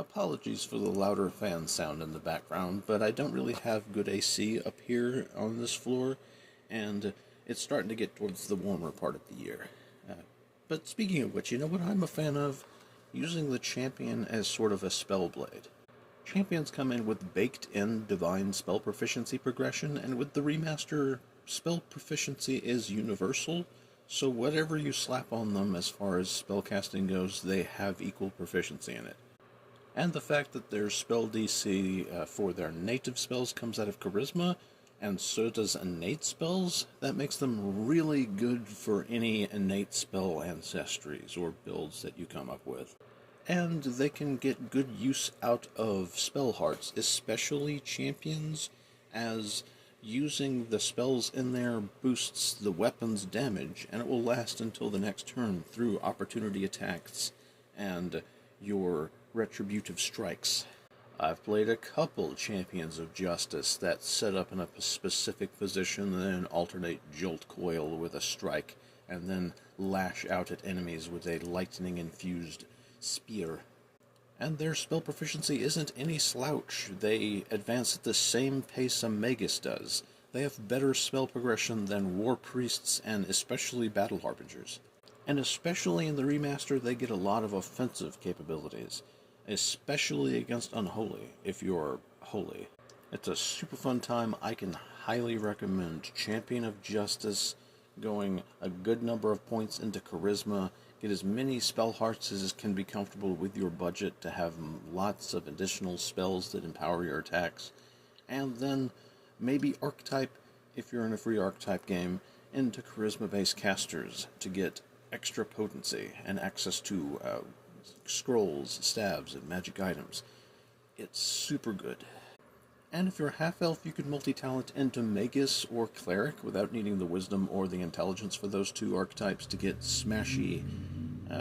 Apologies for the louder fan sound in the background, but I don't really have good AC up here on this floor, and it's starting to get towards the warmer part of the year. But speaking of which, you know what I'm a fan of? Using the champion as sort of a spellblade. Champions come in with baked-in divine spell proficiency progression, and with the remaster, spell proficiency is universal, so whatever you slap on them as far as spellcasting goes, they have equal proficiency in it. And the fact that their spell DC for their native spells comes out of Charisma, and so does innate spells, that makes them really good for any innate spell ancestries or builds that you come up with. And they can get good use out of spell hearts, especially champions, as using the spells in there boosts the weapon's damage, and it will last until the next turn through opportunity attacks and your retributive strikes. I've played a couple Champions of Justice that set up in a specific position and then alternate Jolt Coil with a strike, and then lash out at enemies with a lightning-infused spear. And their spell proficiency isn't any slouch. They advance at the same pace a Magus does. They have better spell progression than War Priests and especially Battle Harbingers. And especially in the remaster, they get a lot of offensive capabilities, especially against Unholy, if you're holy. It's a super fun time. I can highly recommend Champion of Justice, going a good number of points into Charisma, get as many spell hearts as can be comfortable with your budget to have lots of additional spells that empower your attacks, and then maybe Archetype, if you're in a free Archetype game, into Charisma-based casters to get extra potency and access to scrolls, stabs, and magic items. It's super good. And if you're a half-elf, you could multi-talent into Magus or Cleric without needing the wisdom or the intelligence for those two archetypes to get smashy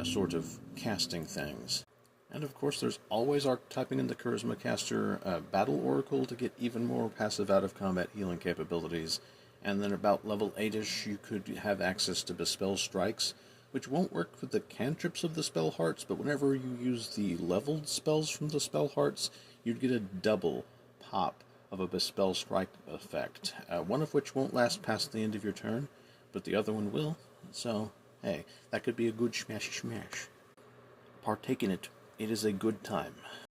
sort of casting things. And of course there's always archetyping in the Charisma caster Battle Oracle to get even more passive out-of-combat healing capabilities. And then about level 8ish you could have access to Bespell Strikes, which won't work with the cantrips of the spell hearts, but whenever you use the leveled spells from the spell hearts, you'd get a double pop of a Bespell Strike effect, one of which won't last past the end of your turn, but the other one will, so hey, that could be a good smashy smash. Partake in it. It is a good time.